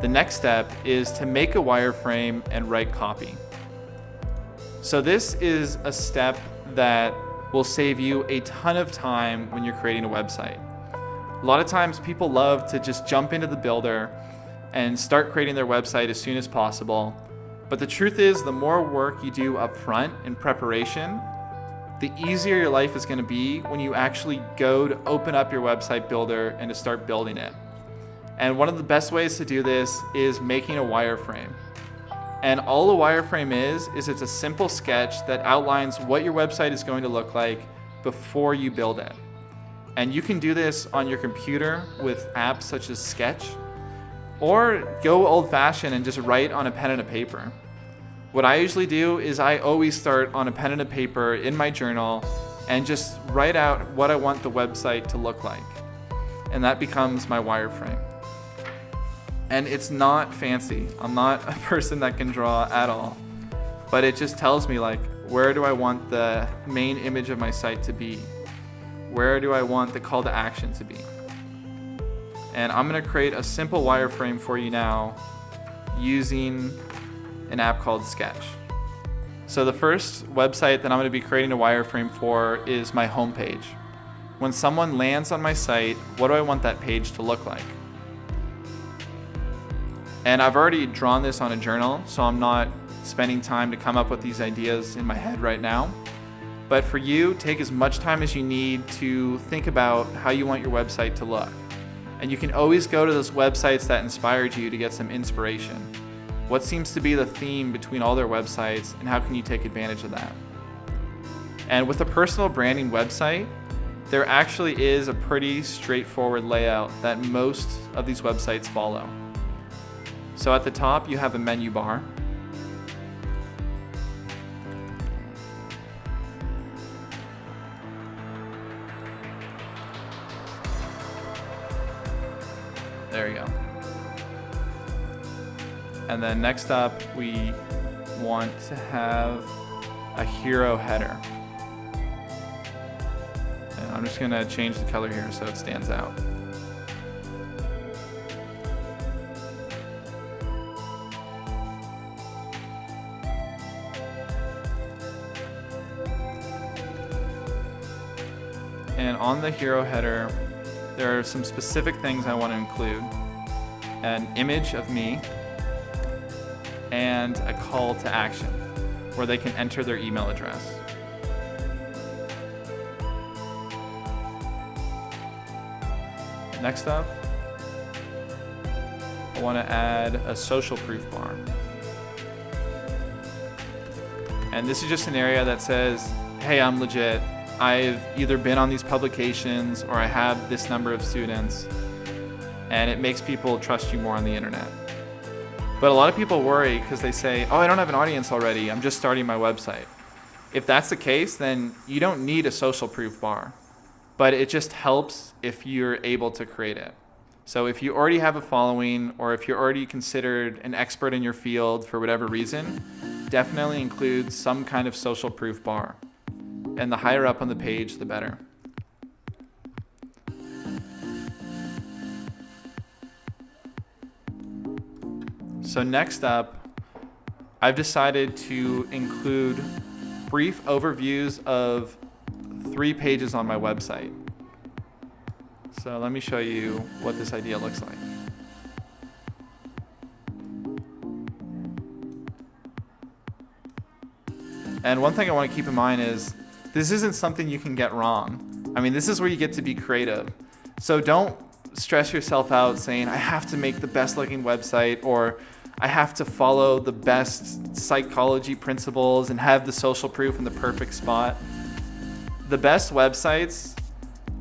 The next step is to make a wireframe and write copy. So this is a step that will save you a ton of time when you're creating a website. A lot of times people love to just jump into the builder and start creating their website as soon as possible. But the truth is, the more work you do up front in preparation, the easier your life is going to be when you actually go to open up your website builder and to start building it. And one of the best ways to do this is making a wireframe. And all a wireframe is it's a simple sketch that outlines what your website is going to look like before you build it. And you can do this on your computer with apps such as Sketch, or go old-fashioned and just write on a pen and a paper. What I usually do is I always start on a pen and a paper in my journal and just write out what I want the website to look like. And that becomes my wireframe. And it's not fancy. I'm not a person that can draw at all. But it just tells me, like, where do I want the main image of my site to be? Where do I want the call to action to be? And I'm gonna create a simple wireframe for you now using an app called Sketch. So the first website that I'm gonna be creating a wireframe for is my homepage. When someone lands on my site, what do I want that page to look like? And I've already drawn this on a journal, so I'm not spending time to come up with these ideas in my head right now. But for you, take as much time as you need to think about how you want your website to look. And you can always go to those websites that inspired you to get some inspiration. What seems to be the theme between all their websites, and how can you take advantage of that? And with a personal branding website, there actually is a pretty straightforward layout that most of these websites follow. So at the top, you have a menu bar. There you go. And then next up, we want to have a hero header. And I'm just gonna change the color here so it stands out. And on the hero header, there are some specific things I want to include. An image of me and a call to action where they can enter their email address. Next up, I want to add a social proof bar. And this is just an area that says, hey, I'm legit. I've either been on these publications or I have this number of students, and it makes people trust you more on the internet. But a lot of people worry because they say, oh, I don't have an audience already, I'm just starting my website. If that's the case, then you don't need a social proof bar, but it just helps if you're able to create it. So if you already have a following, or if you're already considered an expert in your field for whatever reason, definitely include some kind of social proof bar. And the higher up on the page, the better. So next up, I've decided to include brief overviews of 3 pages on my website. So let me show you what this idea looks like. And one thing I want to keep in mind is this isn't something you can get wrong. I mean, this is where you get to be creative. So don't stress yourself out saying, I have to make the best looking website, or I have to follow the best psychology principles and have the social proof in the perfect spot. The best websites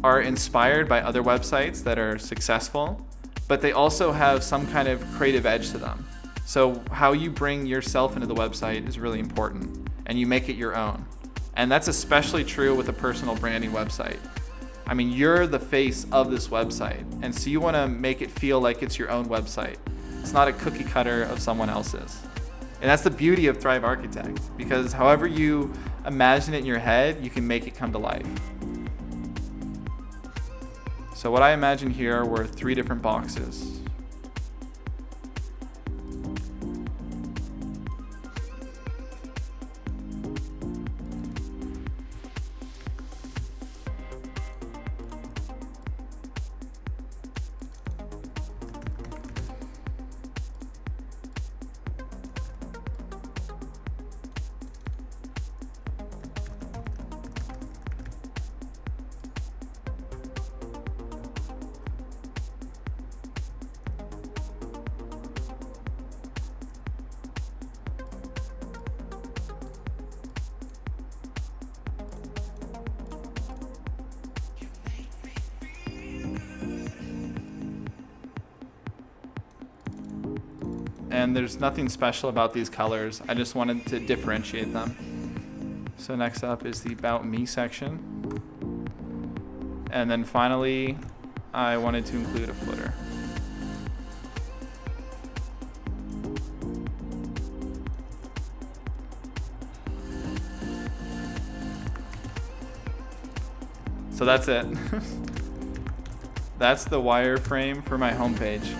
are inspired by other websites that are successful, but they also have some kind of creative edge to them. So how you bring yourself into the website is really important, and you make it your own. And that's especially true with a personal branding website. I mean, you're the face of this website, and so you want to make it feel like it's your own website. It's not a cookie cutter of someone else's. And that's the beauty of Thrive Architect, because however you imagine it in your head, you can make it come to life. So what I imagine here were 3 different boxes. and there's nothing special about these colors. I just wanted to differentiate them. So next up is the About Me section. And then finally, I wanted to include a footer. So that's it. That's the wireframe for my homepage.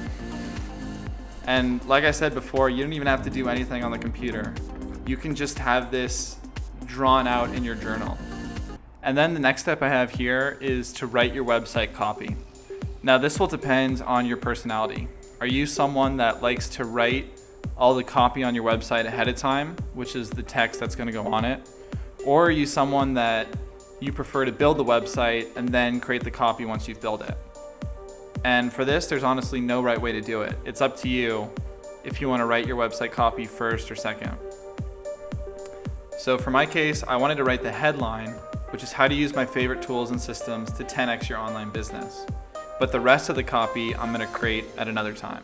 And like I said before, you don't even have to do anything on the computer. You can just have this drawn out in your journal. And then the next step I have here is to write your website copy. Now this will depend on your personality. Are you someone that likes to write all the copy on your website ahead of time, which is the text that's going to go on it? Or are you someone that you prefer to build the website and then create the copy once you've built it? And for this, there's honestly no right way to do it. It's up to you if you want to write your website copy first or second. So for my case, I wanted to write the headline, which is how to use my favorite tools and systems to 10x your online business. But the rest of the copy I'm going to create at another time.